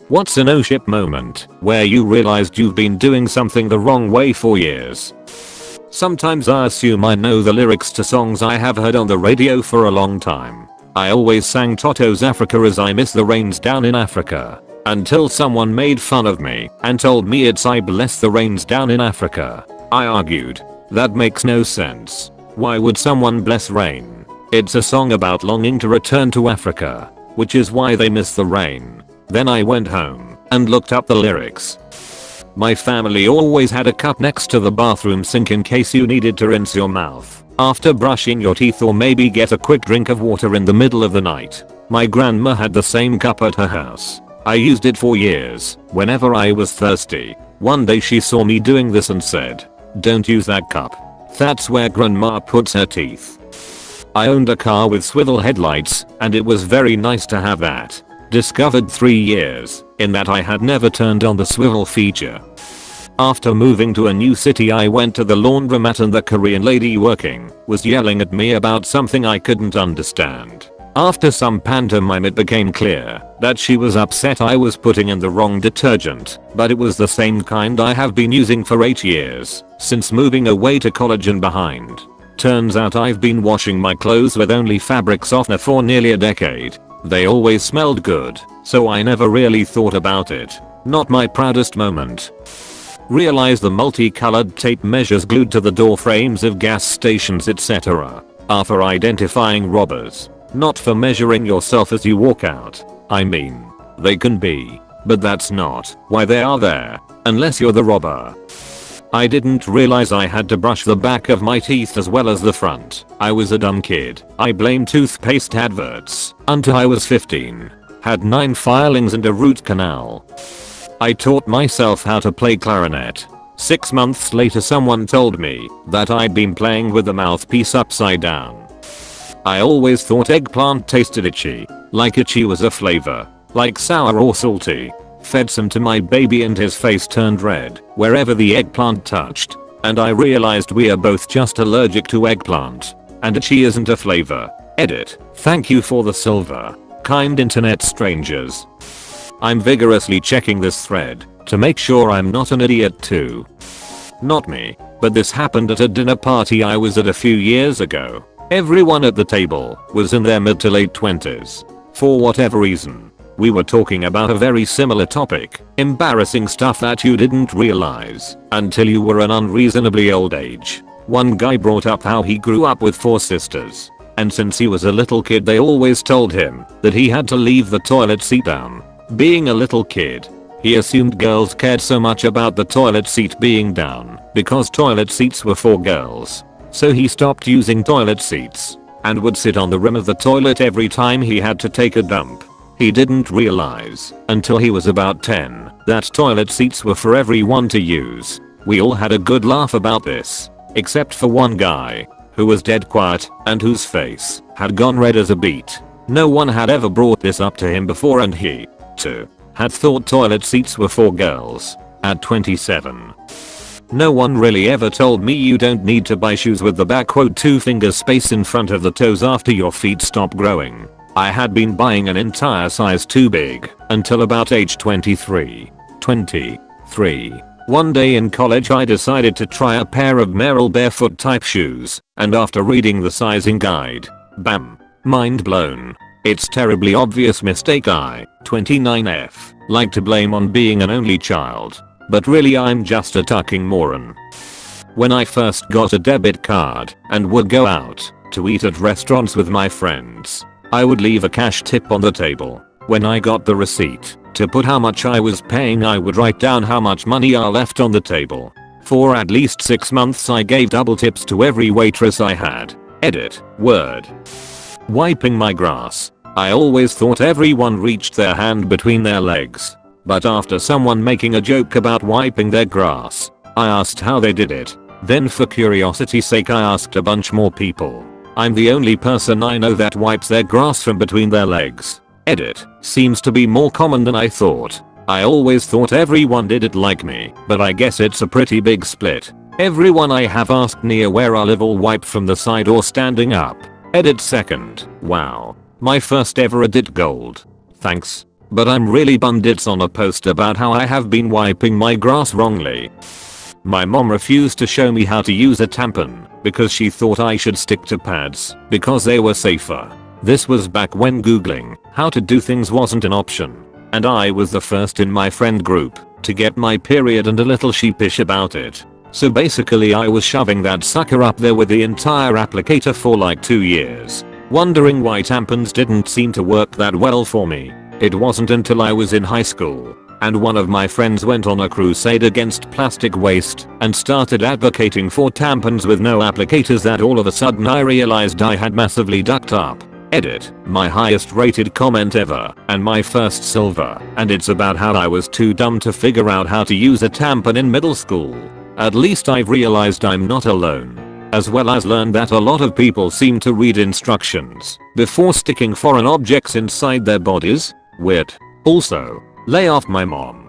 What's an oh shit moment where you realized you've been doing something the wrong way for years? Sometimes I assume I know the lyrics to songs I have heard on the radio for a long time. I always sang Toto's Africa as I miss the rains down in Africa. Until someone made fun of me and told me it's I bless the rains down in Africa. I argued, that makes no sense. Why would someone bless rain? It's a song about longing to return to Africa, which is why they miss the rain. Then I went home and looked up the lyrics. My family always had a cup next to the bathroom sink in case you needed to rinse your mouth after brushing your teeth or maybe get a quick drink of water in the middle of the night. My grandma had the same cup at her house. I used it for years whenever I was thirsty. One day she saw me doing this and said, "Don't use that cup. That's where grandma puts her teeth." I owned a car with swivel headlights and it was very nice to have that. Discovered 3 years in that I had never turned on the swivel feature. After moving to a new city I went to the laundromat and the Korean lady working was yelling at me about something I couldn't understand. After some pantomime it became clear that she was upset I was putting in the wrong detergent, but it was the same kind I have been using for 8 years since moving away to college and behind. Turns out I've been washing my clothes with only fabric softener for nearly a decade. They always smelled good, so I never really thought about it. Not my proudest moment. Realize the multicolored tape measures glued to the door frames of gas stations etc. are for identifying robbers, not for measuring yourself as you walk out. I mean, they can be, but that's not why they are there, unless you're the robber. I didn't realize I had to brush the back of my teeth as well as the front. I was a dumb kid. I blamed toothpaste adverts until I was 15. Had 9 filings and a root canal. I taught myself how to play clarinet. 6 months later someone told me that I'd been playing with the mouthpiece upside down. I always thought eggplant tasted itchy. Like itchy was a flavor. Like sour or salty. Fed some to my baby and his face turned red wherever the eggplant touched. And I realized we are both just allergic to eggplant. And itchy isn't a flavor. Edit. Thank you for the silver. Kind internet strangers. I'm vigorously checking this thread to make sure I'm not an idiot too. Not me, but this happened at a dinner party I was at a few years ago. Everyone at the table was in their mid to late 20s. For whatever reason, we were talking about a very similar topic, embarrassing stuff that you didn't realize until you were an unreasonably old age. One guy brought up how he grew up with 4 sisters, and since he was a little kid they always told him that he had to leave the toilet seat down. Being a little kid, he assumed girls cared so much about the toilet seat being down because toilet seats were for girls. So he stopped using toilet seats and would sit on the rim of the toilet every time he had to take a dump. He didn't realize until he was about 10 that toilet seats were for everyone to use. We all had a good laugh about this, except for one guy who was dead quiet and whose face had gone red as a beet. No one had ever brought this up to him before and he, too, had thought toilet seats were for girls. At 27. No one really ever told me you don't need to buy shoes with the back quote 2 fingers space in front of the toes after your feet stop growing. I had been buying an entire size too big until about age 23. One day in college I decided to try a pair of Merrell barefoot type shoes, and after reading the sizing guide, bam, mind blown. It's terribly obvious mistake I, 29F, like to blame on being an only child. But really I'm just a tucking moron. When I first got a debit card and would go out to eat at restaurants with my friends, I would leave a cash tip on the table. When I got the receipt to put how much I was paying I would write down how much money I left on the table. For at least 6 months I gave double tips to every waitress I had. Edit. Word. Wiping my grass. I always thought everyone reached their hand between their legs. But after someone making a joke about wiping their grass, I asked how they did it. Then for curiosity's sake I asked a bunch more people. I'm the only person I know that wipes their grass from between their legs. Edit. Seems to be more common than I thought. I always thought everyone did it like me, but I guess it's a pretty big split. Everyone I have asked near where I live all wipe from the side or standing up. Edit second. Wow. My first ever edit gold. Thanks. but I'm really bummed it's on a post about how I have been wiping my grass wrongly. My mom refused to show me how to use a tampon because she thought I should stick to pads because they were safer. This was back when googling how to do things wasn't an option, and I was the first in my friend group to get my period and a little sheepish about it. So basically I was shoving that sucker up there with the entire applicator for like 2 years, wondering why tampons didn't seem to work that well for me. It wasn't until I was in high school and one of my friends went on a crusade against plastic waste and started advocating for tampons with no applicators that all of a sudden I realized I had massively ducked up. Edit, my highest rated comment ever and my first silver, and it's about how I was too dumb to figure out how to use a tampon in middle school. At least I've realized I'm not alone, as well as learned that a lot of people seem to read instructions before sticking foreign objects inside their bodies. Weird. Also, lay off my mom.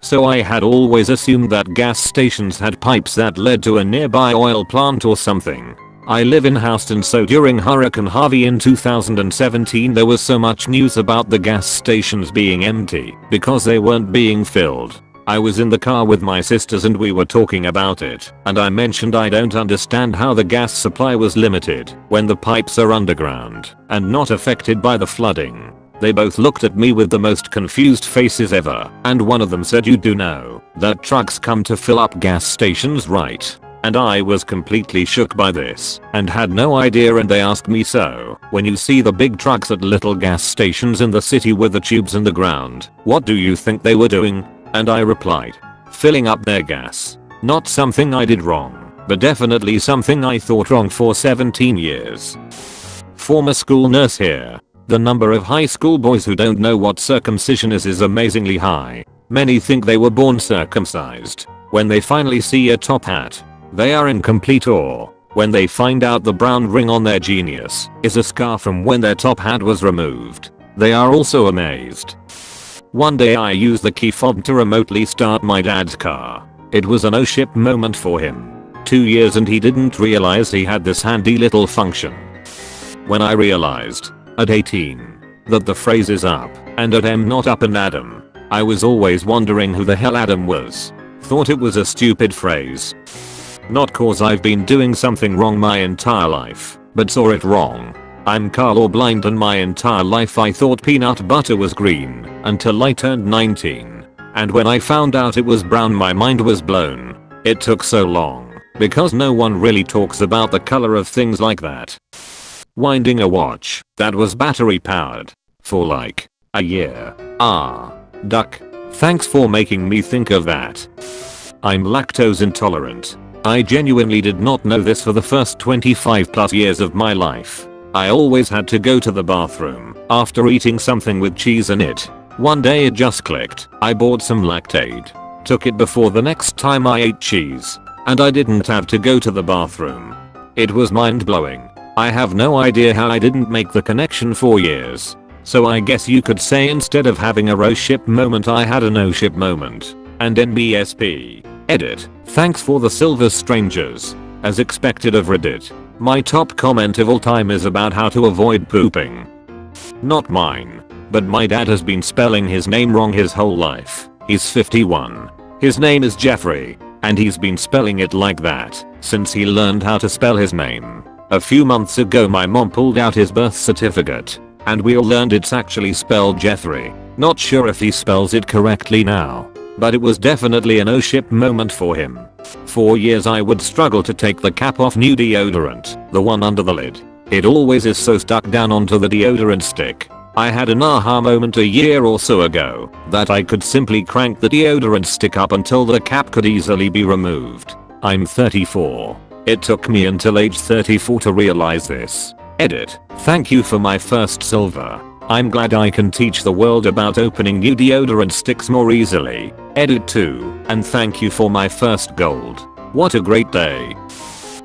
So I had always assumed that gas stations had pipes that led to a nearby oil plant or something. I live in Houston, so during Hurricane Harvey in 2017 there was so much news about the gas stations being empty because they weren't being filled. I was in the car with my sisters and we were talking about it, and I mentioned I don't understand how the gas supply was limited when the pipes are underground and not affected by the flooding. They both looked at me with the most confused faces ever, and one of them said, "You do know that trucks come to fill up gas stations, right?" And I was completely shook by this and had no idea, and they asked me, "So, when you see the big trucks at little gas stations in the city with the tubes in the ground, what do you think they were doing?" And I replied, "Filling up their gas." Not something I did wrong, but definitely something I thought wrong for 17 years. Former school nurse here. The number of high school boys who don't know what circumcision is amazingly high. Many think they were born circumcised. When they finally see a top hat, they are in complete awe. When they find out the brown ring on their genius is a scar from when their top hat was removed, they are also amazed. One day I used the key fob to remotely start my dad's car. It was an oh shit moment for him. 2 years and he didn't realize he had this handy little function. When I realized, at 18, that the phrase is up and at M not up and Adam, I was always wondering who the hell Adam was. Thought it was a stupid phrase. Not cause I've been doing something wrong my entire life, but saw it wrong. I'm colorblind and my entire life I thought peanut butter was green until I turned 19. And when I found out it was brown my mind was blown. It took so long because no one really talks about the color of things like that. Winding a watch that was battery powered for like a year. Duck. Thanks for making me think of that. I'm lactose intolerant. I genuinely did not know this for the first 25 plus years of my life. I always had to go to the bathroom after eating something with cheese in it. One day it just clicked. I bought some Lactaid, took it before the next time I ate cheese, and I didn't have to go to the bathroom. It was mind-blowing. I have no idea how I didn't make the connection for years. So I guess you could say instead of having a oh shit moment I had a no shit moment. And NBSP. Edit. Thanks for the silver strangers. As expected of Reddit. My top comment of all time is about how to avoid pooping. Not mine. But my dad has been spelling his name wrong his whole life. He's 51. His name is Jeffrey. And he's been spelling it like that since he learned how to spell his name. A few months ago my mom pulled out his birth certificate. And we all learned it's actually spelled Jeffrey. Not sure if he spells it correctly now. But it was definitely an oh shit moment for him. For years I would struggle to take the cap off new deodorant, the one under the lid. It always is so stuck down onto the deodorant stick. I had an aha moment a year or so ago that I could simply crank the deodorant stick up until the cap could easily be removed. I'm 34. It took me until age 34 to realize this. Edit. Thank you for my first silver. I'm glad I can teach the world about opening new deodorant sticks more easily. Edit 2. And thank you for my first gold. What a great day.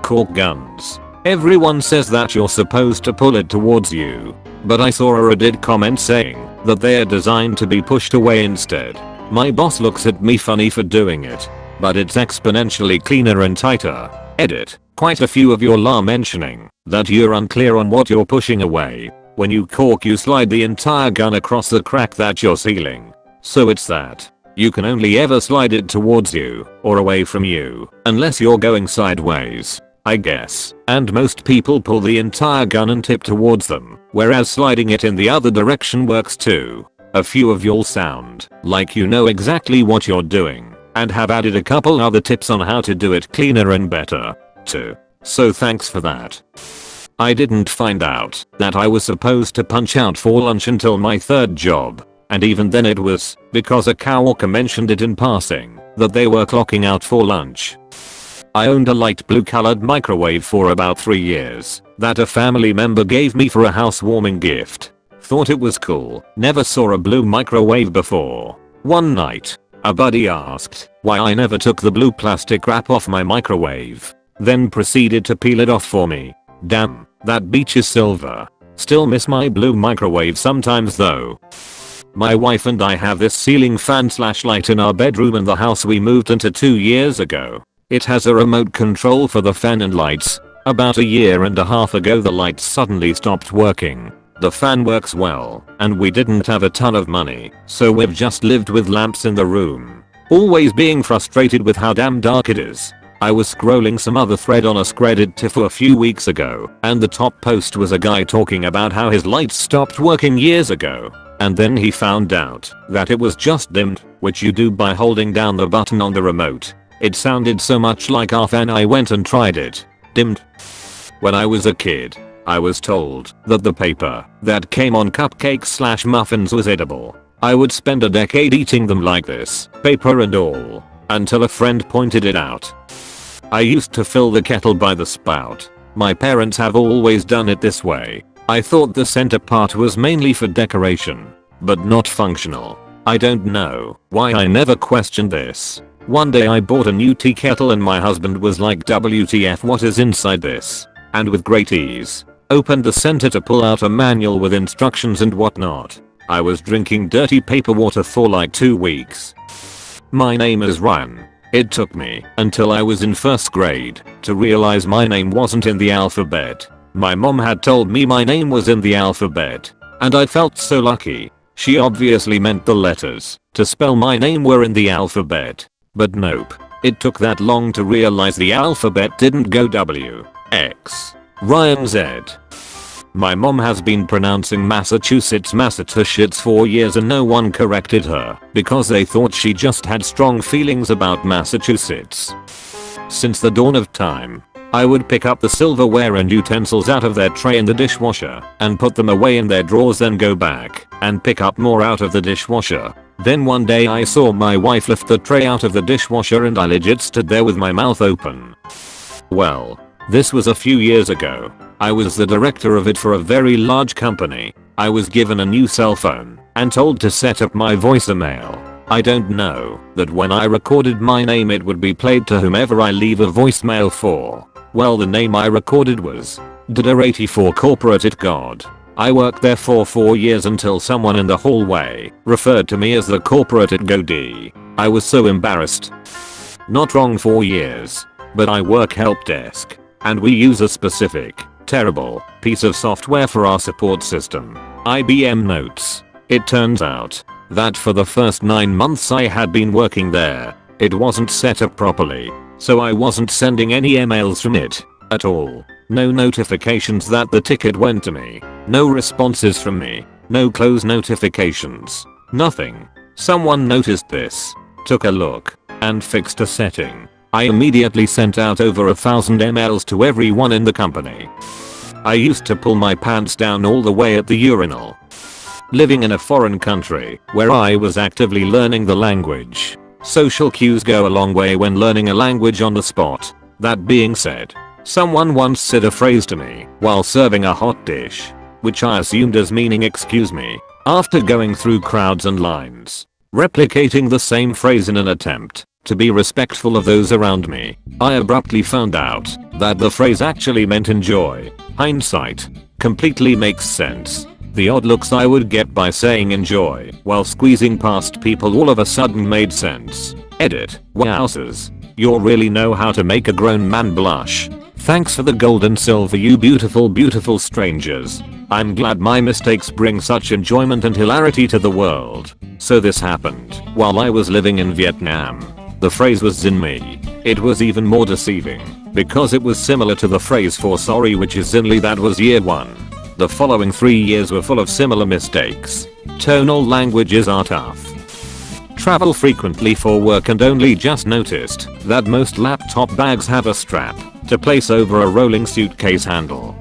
Cork guns. Everyone says that you're supposed to pull it towards you. But I saw a Reddit comment saying that they are designed to be pushed away instead. My boss looks at me funny for doing it. But it's exponentially cleaner and tighter. Edit. Quite a few of y'all are mentioning that you're unclear on what you're pushing away. When you cork you slide the entire gun across the crack that's your ceiling. So it's that. You can only ever slide it towards you or away from you unless you're going sideways, I guess. And most people pull the entire gun and tip towards them, whereas sliding it in the other direction works too. A few of y'all sound like you know exactly what you're doing and have added a couple other tips on how to do it cleaner and better too. So thanks for that. I didn't find out that I was supposed to punch out for lunch until my third job. And even then it was because a coworker mentioned it in passing that they were clocking out for lunch. I owned a light blue colored microwave for about 3 years that a family member gave me for a housewarming gift. Thought it was cool, never saw a blue microwave before. One night, a buddy asked why I never took the blue plastic wrap off my microwave, then proceeded to peel it off for me. Damn, that beach is silver. Still miss my blue microwave sometimes though. My wife and I have this ceiling fan / light in our bedroom in the house we moved into 2 years ago. It has a remote control for the fan and lights. About a year and a half ago the lights suddenly stopped working. The fan works well, and we didn't have a ton of money, so we've just lived with lamps in the room. Always being frustrated with how damn dark it is. I was scrolling some other thread on AskReddit TIFF a few weeks ago, and the top post was a guy talking about how his lights stopped working years ago. And then he found out that it was just dimmed, which you do by holding down the button on the remote. It sounded so much like our fan I went and tried it. Dimmed. When I was a kid, I was told that the paper that came on cupcakes / muffins was edible. I would spend a decade eating them like this, paper and all, until a friend pointed it out. I used to fill the kettle by the spout. My parents have always done it this way. I thought the center part was mainly for decoration, but not functional. I don't know why I never questioned this. One day I bought a new tea kettle and my husband was like, WTF, what is inside this? And with great ease, opened the center to pull out a manual with instructions and whatnot. I was drinking dirty paper water for like 2 weeks. My name is Ryan. It took me until I was in 1st grade to realize my name wasn't in the alphabet. My mom had told me my name was in the alphabet, and I felt so lucky. She obviously meant the letters to spell my name were in the alphabet. But nope, it took that long to realize the alphabet didn't go W, X, Ryan Z. My mom has been pronouncing Massachusetts for years and no one corrected her because they thought she just had strong feelings about Massachusetts. Since the dawn of time, I would pick up the silverware and utensils out of their tray in the dishwasher and put them away in their drawers, then go back and pick up more out of the dishwasher. Then one day I saw my wife lift the tray out of the dishwasher and I legit stood there with my mouth open. Well, this was a few years ago. I was the director of it for a very large company. I was given a new cell phone and told to set up my voicemail. I don't know that when I recorded my name it would be played to whomever I leave a voicemail for. Well, the name I recorded was DD84 Corporate It God. I worked there for 4 years until someone in the hallway referred to me as the Corporate It Go D. I was so embarrassed. Not wrong, 4 years, but I work help desk, and we use a specific, terrible piece of software for our support system, IBM Notes. It turns out that for the first 9 months I had been working there, it wasn't set up properly, so I wasn't sending any emails from it at all. No notifications that the ticket went to me. No responses from me. No close notifications. Nothing. Someone noticed this, took a look, and fixed a setting. I immediately sent out over 1,000 emails to everyone in the company. I used to pull my pants down all the way at the urinal. Living in a foreign country where I was actively learning the language, social cues go a long way when learning a language on the spot. That being said, someone once said a phrase to me while serving a hot dish, which I assumed as meaning excuse me, after going through crowds and lines. Replicating the same phrase in an attempt to be respectful of those around me, I abruptly found out that the phrase actually meant enjoy. Hindsight completely makes sense. The odd looks I would get by saying enjoy while squeezing past people all of a sudden made sense. Edit. Wowzers. You really know how to make a grown man blush. Thanks for the gold and silver, you beautiful beautiful strangers. I'm glad my mistakes bring such enjoyment and hilarity to the world. So this happened while I was living in Vietnam. The phrase was Xin me. It was even more deceiving because it was similar to the phrase for sorry, which is Xin li. That was year 1. The following 3 years were full of similar mistakes. Tonal languages are tough. Travel frequently for work and only just noticed that most laptop bags have a strap to place over a rolling suitcase handle.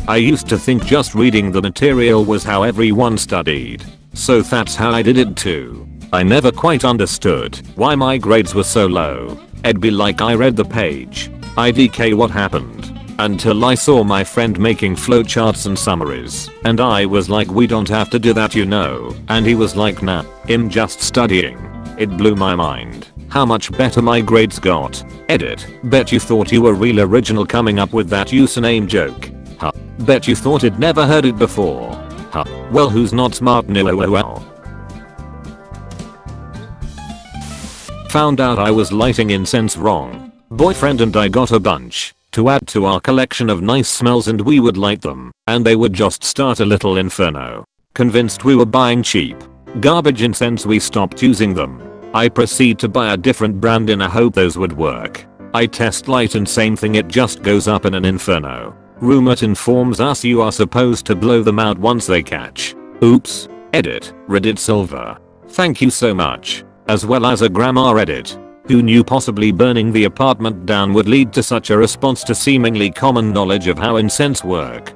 I used to think just reading the material was how everyone studied, so that's how I did it too. I never quite understood why my grades were so low. It'd be like I read the page, IDK what happened, until I saw my friend making flowcharts and summaries, and I was like, we don't have to do that, you know, and he was like, nah, I'm just studying. It blew my mind how much better my grades got. Edit. Bet you thought you were real original coming up with that username joke. Huh. Bet you thought it never heard it before. Huh. Well, who's not smart? No. Well. Found out I was lighting incense wrong. Boyfriend and I got a bunch to add to our collection of nice smells, and we would light them and they would just start a little inferno. Convinced we were buying cheap garbage incense, we stopped using them. I proceed to buy a different brand in a hope those would work. I test light and same thing, it just goes up in an inferno. Rumor informs us you are supposed to blow them out once they catch. Oops. Edit. Reddit Silver. Thank you so much. As well as a grammar edit. Who knew possibly burning the apartment down would lead to such a response to seemingly common knowledge of how incense work?